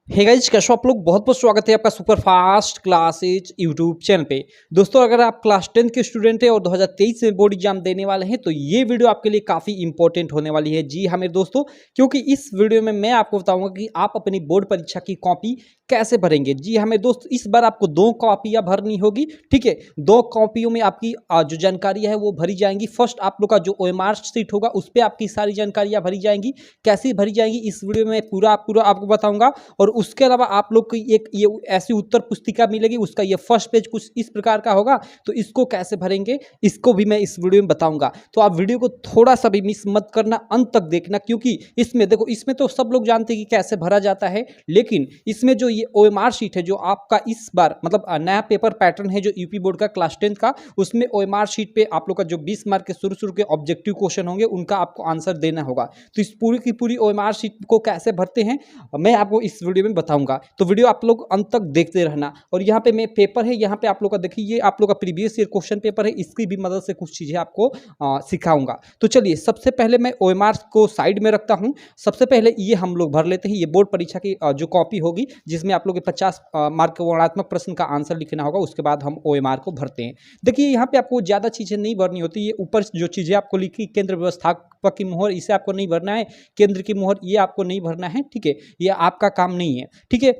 Hey guys, कैसे हो आप लोग। बहुत बहुत स्वागत है आपका super fast classes YouTube channel पे। दोस्तों, अगर आप क्लास 10 के स्टूडेंट हैं और 2023 में बोर्ड एग्जाम देने वाले हैं तो ये वीडियो आपके लिए काफ़ी इंपॉर्टेंट होने वाली है। जी हाँ मेरे दोस्तों, क्योंकि इस वीडियो में मैं आपको बताऊंगा कि आप अपनी बोर्ड परीक्षा की कॉपी कैसे भरेंगे। जी हाँ मेरे दोस्त, इस बार आपको 2 कॉपियां भरनी होगी। ठीक है, 2 कॉपियों में आपकी जो जानकारी है वो भरी जाएंगी। फर्स्ट आप लोग का जो OMR शीट होगा उस पर आपकी सारी जानकारियां भरी जाएंगी। कैसी भरी जाएंगी इस वीडियो में पूरा आपको बताऊंगा। और उसके अलावा आप लोग को एक ये ऐसी उत्तर पुस्तिका मिलेगी, उसका ये फर्स्ट पेज कुछ इस प्रकार का होगा। तो इसको कैसे भरेंगे इसको भी मैं इस वीडियो में बताऊंगा। तो आप वीडियो को थोड़ा सा भी मिस मत करना, अंत तक देखना, क्योंकि इसमें देखो, इसमें तो सब लोग जानते हैं कि कैसे भरा जाता है, लेकिन इसमें जो ये OMR शीट है जो आपका इस बार मतलब नया पेपर पैटर्न है जो यूपी बोर्ड का क्लास 10 का, उसमें OMR शीट पे आप लोग का जो 20 मार्क के शुरू के ऑब्जेक्टिव क्वेश्चन होंगे उनका आपको आंसर देना होगा। तो इस पूरी की पूरी OMR शीट को कैसे भरते हैं मैं आपको इस वीडियो में बताऊंगा। तो वीडियो आप लोग अंत तक देखते रहना। और यहाँ पे मैं पेपर है, यहाँ पे आप लोग का देखिए, ये आप लोग का प्रीवियस ईयर क्वेश्चन पेपर है, इसकी भी मदद से कुछ चीजें आपको सिखाऊंगा। तो चलिए, सबसे पहले मैं OMR को साइड में रखता हूँ। सबसे पहले ये हम लोग भर लेते हैं। ये बोर्ड परीक्षा की जो कॉपी होगी जिसमें आप लोग के 50 मार्क के वर्णनात्मक प्रश्न का आंसर लिखना होगा, उसके बाद हम OMR को भरते हैं। देखिए, यहाँ पे आपको ज्यादा चीजें नहीं भरनी होती। ये ऊपर जो चीजें आपको लिखी, केंद्र व्यवस्थापक की मोहर, इसे आपको नहीं भरना है। केंद्र की मोहर, ये आपको नहीं भरना है। ठीक है, ये आपका काम नहीं है। ठीक है,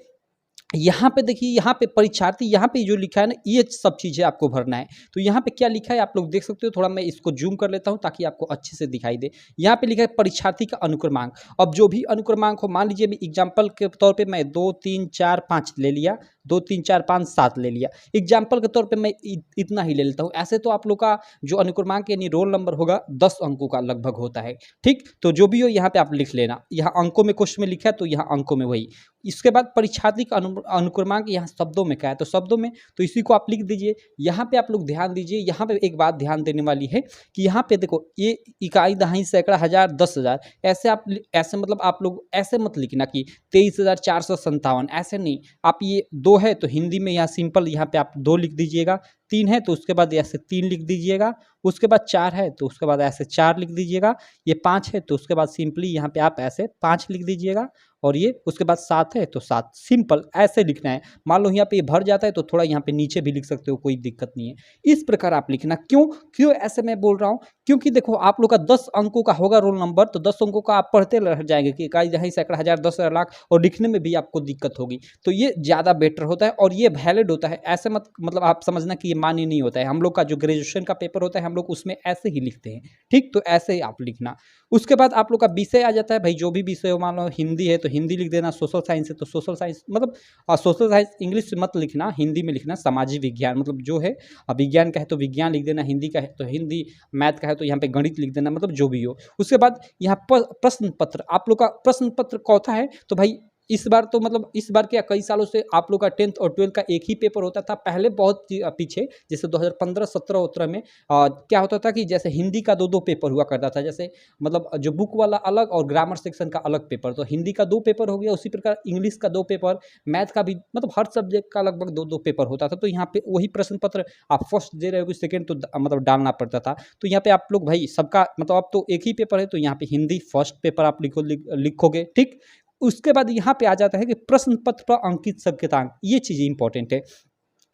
यहाँ पे देखिए, यहाँ पे परीक्षार्थी, यहाँ पे जो लिखा है ना, ये सब चीजें आपको भरना है। तो यहाँ पे क्या लिखा है आप लोग देख सकते हो। थोड़ा मैं इसको जूम कर लेता हूँ ताकि आपको अच्छे से दिखाई दे। यहाँ पे लिखा है परीक्षार्थी का अनुक्रमांक। अब जो भी अनुक्रमांक हो, मान लीजिए मैं एग्जाम्पल के तौर पे मैं 2 3 4 5 ले लिया, 2 3 4 5 7 ले लिया। एग्जाम्पल के तौर पे मैं इतना ही ले लेता हूँ। ऐसे तो आप लोग का जो अनुक्रमांक यानी रोल नंबर होगा 10 अंकों का लगभग होता है। ठीक, तो जो भी हो यहाँ पे आप लिख लेना। यहाँ अंकों में क्वेश्चन में लिखा है तो यहाँ अंकों में वही। इसके बाद परीक्षार्थी का अनुक्रमांक यहाँ शब्दों में क्या है, तो शब्दों में, तो इसी को आप लिख दीजिए। यहाँ पे आप लोग ध्यान दीजिए, यहाँ पे एक बात ध्यान देने वाली है कि यहाँ पे देखो, ये इकाई, दहाई, सैकड़ा, हजार, 10,000, ऐसे आप ऐसे मतलब आप लोग ऐसे मत लिखना कि 23,457, ऐसे नहीं। आप ये 2 है तो हिंदी में यहाँ सिंपल यहाँ पे आप 2 लिख दीजिएगा। 3 है तो उसके बाद ऐसे 3 लिख दीजिएगा। उसके बाद 4 है तो उसके बाद ऐसे 4 लिख दीजिएगा। ये 5 है तो उसके बाद सिंपली यहाँ पे आप ऐसे 5 लिख दीजिएगा। और ये उसके बाद 7 है तो 7, सिंपल ऐसे लिखना है। मान लो यहाँ पे ये भर जाता है तो थोड़ा यहाँ पे नीचे भी लिख सकते हो, कोई दिक्कत नहीं है। इस प्रकार आप लिखना। क्यों क्यों ऐसे मैं बोल रहा हूँ, क्योंकि देखो आप लोग का 10 अंकों का होगा रोल नंबर, तो 10 अंकों का आप पढ़ते रह जाएंगे कि इकाई, दहाई, सैकड़ा, हजार, 10,000, लाख, और लिखने में भी आपको दिक्कत होगी। तो ये ज़्यादा बेटर होता है और ये वैलिड होता है। ऐसे मत मतलब आप समझना कि ये मान्य नहीं होता है। हम लोग का जो ग्रेजुएशन का पेपर होता है हम लोग उसमें ऐसे ही लिखते हैं। ठीक, तो ऐसे ही आप लिखना। उसके बाद आप लोग का विषय आ जाता है। भाई जो भी विषय हो, मान लो हिंदी है तो हिंदी लिख देना, सोशल साइंस है तो सोशल साइंस, मतलब सोशल साइंस इंग्लिश मत लिखना, हिंदी में लिखना। सामाजिक विज्ञान मतलब जो है, विज्ञान का है तो विज्ञान लिख देना, हिंदी का है तो हिंदी, मैथ का है तो यहाँ पे गणित लिख देना, मतलब जो भी हो। उसके बाद यहाँ प्रश्न पत्र, आप लोग का प्रश्न पत्र कौथा है, तो भाई इस बार तो मतलब इस बार क्या, कई सालों से आप लोग का 10th और 12th का एक ही पेपर होता था। पहले बहुत पीछे, जैसे 2015-17 में क्या होता था कि जैसे हिंदी का 2 पेपर हुआ करता था। जैसे मतलब जो बुक वाला अलग और ग्रामर सेक्शन का अलग पेपर, तो हिंदी का 2 पेपर हो गया। उसी प्रकार इंग्लिश का 2 पेपर, मैथ का भी, मतलब हर सब्जेक्ट का लगभग 2 पेपर होता था। तो यहाँ पे वही प्रश्न पत्र आप फर्स्ट दे रहे हो कि सेकेंड, तो मतलब डालना पड़ता था। तो यहाँ पे आप लोग भाई सबका मतलब अब तो एक ही पेपर है, तो यहाँ पे हिंदी फर्स्ट पेपर आप लिखोगे। ठीक, उसके बाद यहाँ पे आ जाता है कि प्रश्न पत्र पर अंकित संकेतांक, ये चीज़ इंपॉर्टेंट है।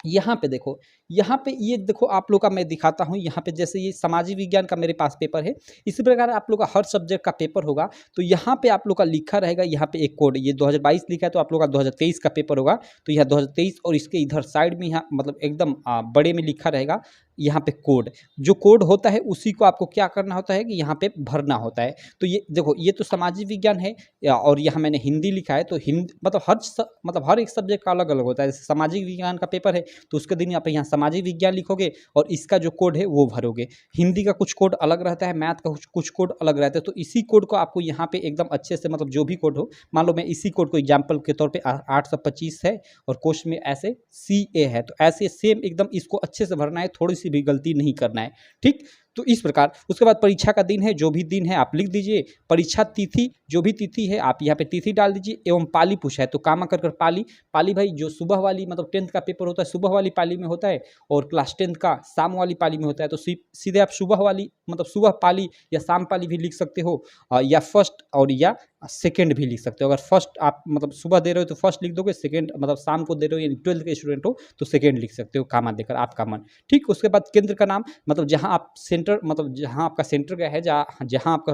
यहाँ पे देखो, यहाँ पे ये देखो आप लोग का मैं दिखाता हूँ। यहाँ पे जैसे ये सामाजिक विज्ञान का मेरे पास पेपर है, इसी प्रकार आप लोग का हर सब्जेक्ट का पेपर होगा। तो यहाँ पे आप लोग का लिखा रहेगा, यहाँ पे एक कोड, ये 2022 लिखा है तो आप लोग का 2023 का पेपर होगा। तो यहाँ 2023 और इसके इधर साइड में यहाँ मतलब एकदम बड़े में लिखा रहेगा यहाँ पे कोड। जो कोड होता है उसी को आपको क्या करना होता है कि यहाँ पे भरना होता है। तो ये देखो, ये तो सामाजिक विज्ञान है और यहाँ मैंने हिंदी लिखा है। तो हिंदी मतलब हर एक सब्जेक्ट का अलग अलग होता है। जैसे सामाजिक विज्ञान का पेपर है तो उसके दिन आप यहाँ सामाजिक विज्ञान लिखोगे और इसका जो कोड है वो भरोगे। हिंदी का कुछ कोड अलग रहता है, मैथ का कुछ कोड अलग रहता है। तो इसी कोड को आपको यहाँ पे एकदम अच्छे से, मतलब जो भी कोड हो, मान लो मैं इसी कोड को एग्जाम्पल के तौर पे 825 है और क्वेश्चन में ऐसे CA है, तो ऐसे सेम एकदम इसको अच्छे से भरना है, थोड़ी सी भी गलती नहीं करना है। ठीक, तो इस प्रकार। उसके बाद परीक्षा का दिन है, जो भी दिन है आप लिख दीजिए। परीक्षा तिथि, जो भी तिथि है आप यहाँ पे तिथि डाल दीजिए। एवं पाली पूछा है तो कामा कर पाली। पाली भाई जो सुबह वाली मतलब 10th का पेपर होता है सुबह वाली पाली में होता है और क्लास 10th का शाम वाली पाली में होता है। तो सीधे आप सुबह वाली मतलब सुबह पाली या शाम पाली भी लिख सकते हो, या फर्स्ट और या सेकंड भी लिख सकते हो। अगर फर्स्ट आप मतलब सुबह दे रहे हो तो फर्स्ट लिख दोगे, सेकंड मतलब शाम को दे रहे हो यानी 12th के स्टूडेंट हो तो सेकंड लिख सकते हो, कामा देकर आपका मन। ठीक, उसके बाद केंद्र का नाम मतलब जहाँ आप सेंटर मतलब जहाँ आपका सेंटर का है, जहाँ जहाँ आपका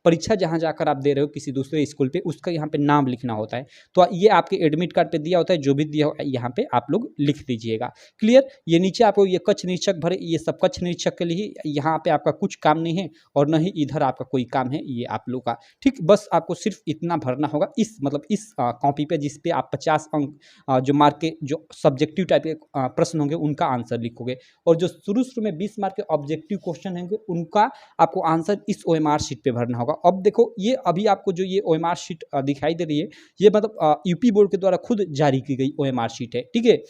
परीक्षा जहाँ जाकर आप दे रहे हो किसी दूसरे स्कूल पे, उसका यहाँ पे नाम लिखना होता है। तो ये आपके एडमिट कार्ड पे दिया होता है, जो भी दिया हो यहाँ पे आप लोग लिख दीजिएगा। क्लियर। ये नीचे आपको ये कक्ष निरीक्षक भरे, ये सब कक्ष निरीक्षक के लिए, यहाँ पे आपका कुछ काम नहीं है और न ही इधर आपका कोई काम है ये आप लोग का। ठीक, बस आपको सिर्फ इतना भरना होगा इस मतलब इस कॉपी पे, जिस पे आप 50 अंक जो मार्क के जो सब्जेक्टिव टाइप के प्रश्न होंगे उनका आंसर लिखोगे, और जो शुरू शुरू में 20 मार्क के ऑब्जेक्टिव क्वेश्चन होंगे उनका आपको आंसर इस ओएमआर शीट पे भरना होगा। अब देखो ये अभी आपको जो ये ओएमआर शीट दिखाई दे रही है, ये मतलब यूपी बोर्ड के द्वारा खुद जारी की गई ओएमआर शीट है। ठीक है,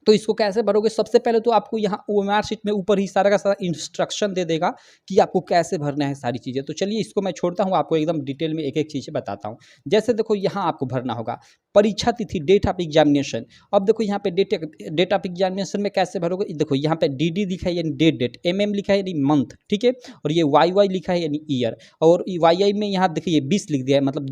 तो इसको कैसे भरोगे? सबसे पहले तो आपको यहाँ ओएमआर शीट में ऊपर ही सारा का सारा इंस्ट्रक्शन दे देगा कि आपको कैसे भरना है सारी चीज़ें। तो चलिए इसको मैं छोड़ता हूँ, आपको एकदम डिटेल में एक एक चीज़ बताता हूँ। जैसे देखो यहाँ आपको भरना होगा परीक्षा तिथि, डेट ऑफ एग्जामिनेशन। अब देखो यहाँ पे डेट ऑफ एग्जामिनेशन में कैसे भरोगे? देखो यहाँ पे डी लिखा है यानी डेट, एम लिखा है यानी मंथ, ठीक है, और ये वाई लिखा है यानी ईयर, और वाई में यहाँ देखिए ये 20 लिख दिया है मतलब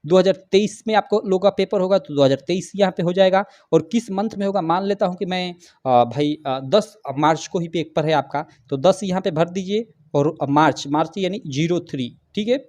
2023 में आपको लोग का पेपर होगा तो 2023 यहाँ पे हो जाएगा। और किस मंथ में होगा, मान लेता हूँ कि मैं भाई 10 मार्च को ही पेपर है आपका, तो 10 यहाँ पे भर दीजिए, और मार्च यानी 03, ठीक है,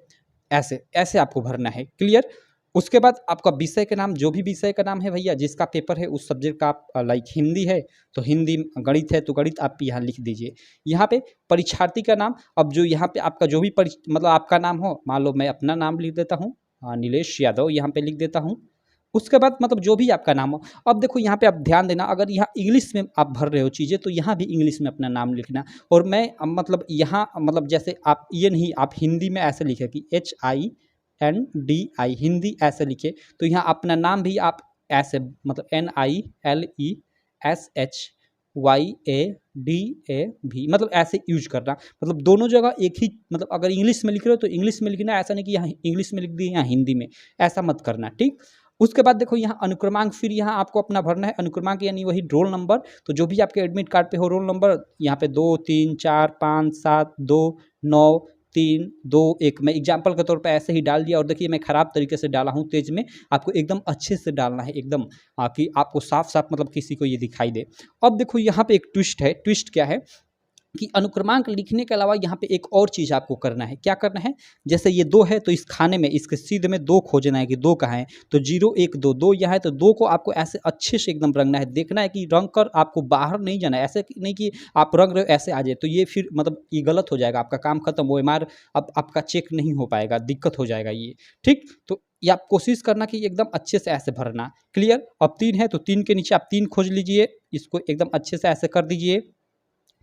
ऐसे ऐसे आपको भरना है। क्लियर। उसके बाद आपका विषय का नाम, जो भी विषय का नाम है भैया जिसका पेपर है उस सब्जेक्ट का आप लाइक हिंदी है तो हिंदी, गणित है तो गणित आप यहाँ लिख दीजिए। यहाँ पे परीक्षार्थी का नाम, अब जो यहाँ पे आपका जो भी मतलब आपका नाम हो, मान लो मैं अपना नाम लिख देता हूँ, नीलेश यादव यहाँ पे लिख देता हूँ। उसके बाद मतलब जो भी आपका नाम हो, अब देखो यहाँ पे आप ध्यान देना, अगर यहाँ इंग्लिश में आप भर रहे हो चीज़ें तो यहाँ भी इंग्लिश में अपना नाम लिखना। और मैं मतलब यहाँ मतलब जैसे आप ये नहीं, आप हिंदी में ऐसे लिखे कि HINDI, हिंदी ऐसे लिखे, तो यहाँ अपना नाम भी आप ऐसे मतलब NILESHYADA मतलब ऐसे यूज करना। मतलब दोनों जगह एक ही, मतलब अगर इंग्लिश में लिख रहे हो तो इंग्लिश में लिखना, ऐसा नहीं कि यहाँ इंग्लिश में लिख दिए यहाँ हिंदी में, ऐसा मत करना। ठीक, उसके बाद देखो यहाँ अनुक्रमांक, फिर यहाँ आपको अपना भरना है अनुक्रमांक यानी वही रोल नंबर। तो जो भी आपके एडमिट कार्ड पे हो रोल नंबर, यहाँ पे 2 3 4 5 7 2 9 3 2 1, मैं एग्जाम्पल के तौर पे ऐसे ही डाल दिया। और देखिए मैं ख़राब तरीके से डाला हूँ तेज में, आपको एकदम अच्छे से डालना है, एकदम कि आपको साफ साफ मतलब किसी को ये दिखाई दे। अब देखो यहाँ पे एक ट्विस्ट है। ट्विस्ट क्या है कि अनुक्रमांक लिखने के अलावा यहाँ पे एक और चीज़ आपको करना है। क्या करना है? जैसे ये 2 है तो इस खाने में इसके सीधे में 2 खोजना है कि 2 कहाँ है, तो 0 1 2 2 यहाँ है, तो 2 को आपको ऐसे अच्छे से एकदम रंगना है। देखना है कि रंग कर आपको बाहर नहीं जाना है, ऐसे नहीं कि आप रंग रहे हो ऐसे आ जाए, तो ये फिर मतलब ये गलत हो जाएगा, आपका काम खत्म, वो एमआर अब आपका चेक नहीं हो पाएगा, दिक्कत हो जाएगा ये। ठीक, तो ये आप कोशिश करना कि एकदम अच्छे से ऐसे भरना। क्लियर। अब 3 है तो 3 के नीचे आप 3 खोज लीजिए, इसको एकदम अच्छे से ऐसे कर दीजिए।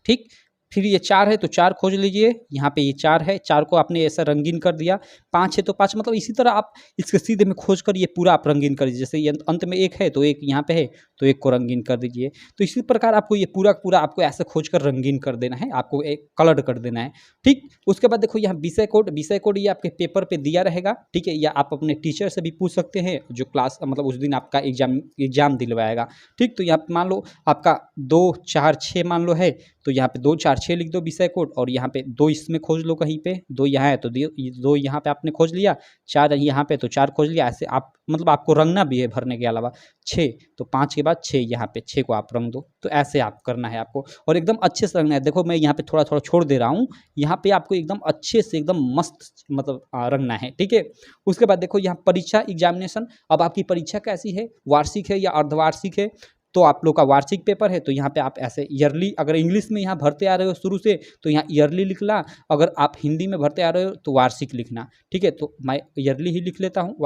ठीक, फिर ये 4 है तो 4 खोज लीजिए, यहाँ पे ये 4 है, 4 को आपने ऐसा रंगीन कर दिया। 5 है तो 5, मतलब इसी तरह आप इसके सीधे में खोज कर ये पूरा आप रंगीन कर दीजिए। जैसे ये अंत में 1 है तो 1 यहाँ पे है तो 1 को रंगीन कर दीजिए। तो इसी प्रकार आपको ये पूरा पूरा आपको ऐसे खोज कर रंगीन कर देना है, आपको एक कलर्ड कर देना है। ठीक, उसके बाद देखो यहाँ विषय कोड ये आपके पेपर पे दिया रहेगा। ठीक है, या आप अपने टीचर से भी पूछ सकते हैं जो क्लास मतलब उस दिन आपका एग्जाम दिलवाएगा। ठीक, तो यहाँ मान लो आपका 2 4 6 मान लो है, तो यहाँ पे 2 4 6 लिख दो विषय कोड, और यहाँ पे 2 इसमें खोज लो कहीं पे, 2 यहाँ है तो 2 यहाँ पे आपने खोज लिया, 4 यहाँ पे तो 4 खोज लिया। ऐसे आप मतलब आपको रंगना भी है भरने के अलावा। 6 तो 5 के बाद 6 यहाँ पे 6 को आप रंग दो। तो ऐसे आप करना है आपको, और एकदम अच्छे से रंगना है। देखो मैं यहाँ पे थोड़ा थोड़ा छोड़ दे रहा हूँ, यहाँ पे आपको एकदम अच्छे से एकदम मस्त मतलब रंगना है। ठीक है, उसके बाद देखो यहाँ परीक्षा एग्जामिनेशन। अब आपकी परीक्षा कैसी है, वार्षिक है या अर्धवार्षिक है? तो आप लोग का वार्षिक पेपर है तो यहाँ पे आप ऐसे ईयरली, अगर इंग्लिश में यहाँ भरते आ रहे हो शुरू से तो यहाँ ईयरली लिखना, अगर आप हिंदी में भरते आ रहे हो तो वार्षिक लिखना। ठीक है, तो मैं ईयरली ही लिख लेता हूँ,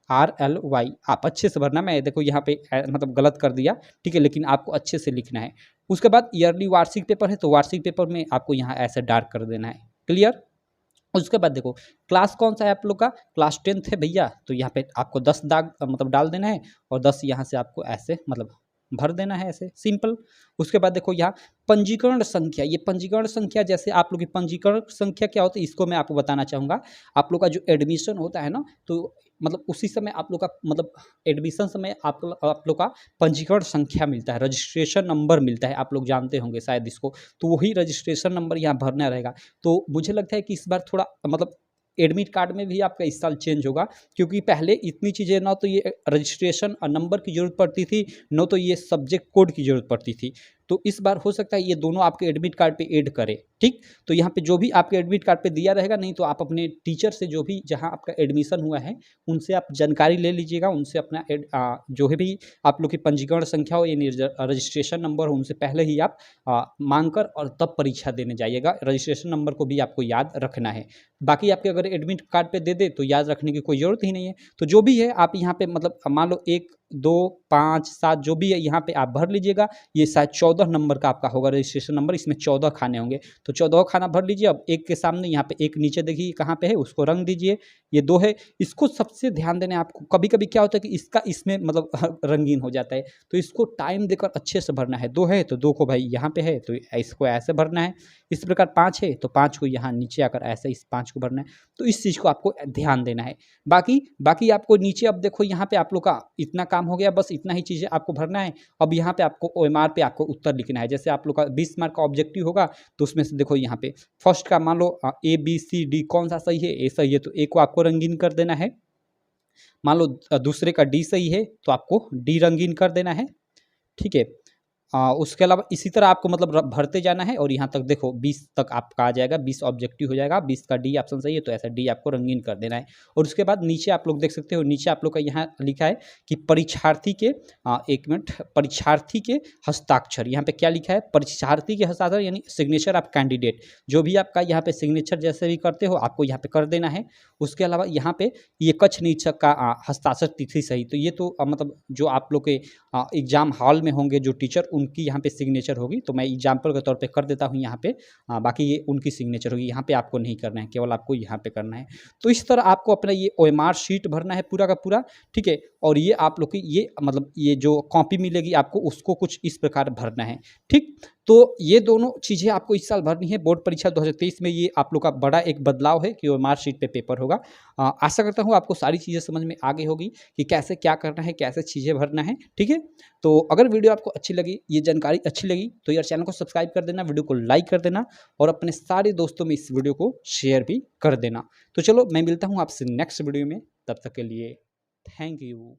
YEARLY। आप अच्छे से भरना, मैं देखो यहाँ पे मतलब गलत कर दिया। ठीक है, लेकिन आपको अच्छे से लिखना है। उसके बाद ईयरली वार्षिक पेपर है तो वार्षिक पेपर में आपको यहाँ ऐसे डार्क कर देना है। क्लियर। उसके बाद देखो क्लास कौन सा है आप लोग का, क्लास 10th है भैया, तो यहाँ पे आपको 10 दाग मतलब डाल देना है, और 10 यहाँ से आपको ऐसे मतलब भर देना है, ऐसे सिंपल। उसके बाद देखो यहाँ पंजीकरण संख्या, ये पंजीकरण संख्या जैसे आप लोग की पंजीकरण संख्या क्या होती है इसको मैं आपको बताना चाहूँगा। आप लोग का जो एडमिशन होता है ना, तो मतलब उसी समय आप लोग का मतलब एडमिशन समय आप लोग का पंजीकरण संख्या मिलता है, रजिस्ट्रेशन नंबर मिलता है, आप लोग जानते होंगे शायद इसको। तो वही रजिस्ट्रेशन नंबर यहाँ भरना रहेगा। तो मुझे लगता है कि इस बार थोड़ा मतलब एडमिट कार्ड में भी आपका इस साल चेंज होगा, क्योंकि पहले इतनी चीज़ें ना तो ये रजिस्ट्रेशन नंबर की ज़रूरत पड़ती थी, न तो ये सब्जेक्ट कोड की ज़रूरत पड़ती थी। तो इस बार हो सकता है ये दोनों आपके एडमिट कार्ड पे ऐड करे, ठीक। तो यहाँ पे जो भी आपके एडमिट कार्ड पे दिया रहेगा, नहीं तो आप अपने टीचर से जो भी जहाँ आपका एडमिशन हुआ है उनसे आप जानकारी ले लीजिएगा, उनसे अपना जो है भी आप लोग की पंजीकरण संख्या हो यानी रजिस्ट्रेशन नंबर हो, उनसे पहले ही आप मांग कर और तब परीक्षा देने जाइएगा। रजिस्ट्रेशन नंबर को भी आपको याद रखना है। बाकी आपके अगर एडमिट कार्ड पे दे दे तो याद रखने की कोई ज़रूरत ही नहीं है। तो जो भी है आप यहाँ पे मतलब मान लो 1, 2, 5, 7 जो भी है यहाँ पे आप भर लीजिएगा। ये शायद 14 नंबर का आपका होगा रजिस्ट्रेशन नंबर, इसमें 14 खाने होंगे, तो 14 खाना भर लीजिए। अब एक के सामने यहाँ पे एक नीचे देखिए कहाँ पे है, उसको रंग दीजिए। ये 2 है, इसको सबसे ध्यान देना है आपको। कभी कभी क्या होता है कि इसका इसमें मतलब रंगीन हो जाता है, तो इसको टाइम देकर अच्छे से भरना है। 2 है तो 2 को भाई यहाँ पे है तो इसको ऐसे भरना है। इस प्रकार 5 है तो 5 को यहाँ नीचे आकर ऐसे इस 5 को भरना है। तो इस चीज़ को आपको ध्यान देना है। बाकी आपको नीचे अब देखो यहाँ पे आप लोग का इतना काम हो गया, बस इतना ही चीज़ें आपको भरना है। अब यहाँ पे आपको OMR पे आपको उत्तर लिखना है। जैसे आप लोग का 20 मार्क का ऑब्जेक्टिव होगा, तो उसमें से देखो यहाँ पे फर्स्ट का मान लो ABCD कौन सा सही है, A सही है तो A को आपको रंगीन कर देना है। मान लो दूसरे का D सही है तो आपको D रंगीन कर देना है, ठीक है। उसके अलावा इसी तरह आपको मतलब भरते जाना है और यहाँ तक देखो 20 तक आपका आ जाएगा, 20 ऑब्जेक्टिव हो जाएगा। 20 का डी ऑप्शन सही है तो ऐसा डी आपको रंगीन कर देना है। और उसके बाद नीचे आप लोग देख सकते हो, नीचे आप लोग का यहाँ लिखा है कि परीक्षार्थी के एक मिनट, परीक्षार्थी के हस्ताक्षर। यहाँ पे क्या लिखा है, परीक्षार्थी के हस्ताक्षर यानी सिग्नेचर ऑफ कैंडिडेट। जो भी आपका यहाँ पे सिग्नेचर जैसे भी करते हो आपको यहाँ पे कर देना है। उसके अलावा यहाँ पे ये कक्ष निरीक्षक का हस्ताक्षर तिथि सही, तो ये तो मतलब जो आप लोग के एग्जाम हॉल में होंगे जो टीचर, उनकी यहाँ पे सिग्नेचर होगी। तो मैं एग्जाम्पल के तौर पे कर देता हूँ यहाँ पे। बाकी ये उनकी सिग्नेचर होगी, यहाँ पे आपको नहीं करना है, केवल आपको यहाँ पे करना है। तो इस तरह आपको अपना ये OMR शीट भरना है पूरा का पूरा, ठीक है। और ये आप लोग की ये मतलब ये जो कॉपी मिलेगी आपको, उसको कुछ इस प्रकार भरना है, ठीक। तो ये दोनों चीज़ें आपको इस साल भरनी है। बोर्ड परीक्षा 2023 में ये आप लोग का बड़ा एक बदलाव है कि OMR शीट पे पेपर होगा। आशा करता हूँ आपको सारी चीज़ें समझ में आ गई होगी कि कैसे क्या करना है, कैसे चीज़ें भरना है, ठीक है। तो अगर वीडियो आपको अच्छी लगी, ये जानकारी अच्छी लगी, तो यार चैनल को सब्सक्राइब कर देना, वीडियो को लाइक कर देना और अपने सारे दोस्तों में इस वीडियो को शेयर भी कर देना। तो चलो मैं मिलता हूँ आपसे नेक्स्ट वीडियो में, तब तक के लिए थैंक यू।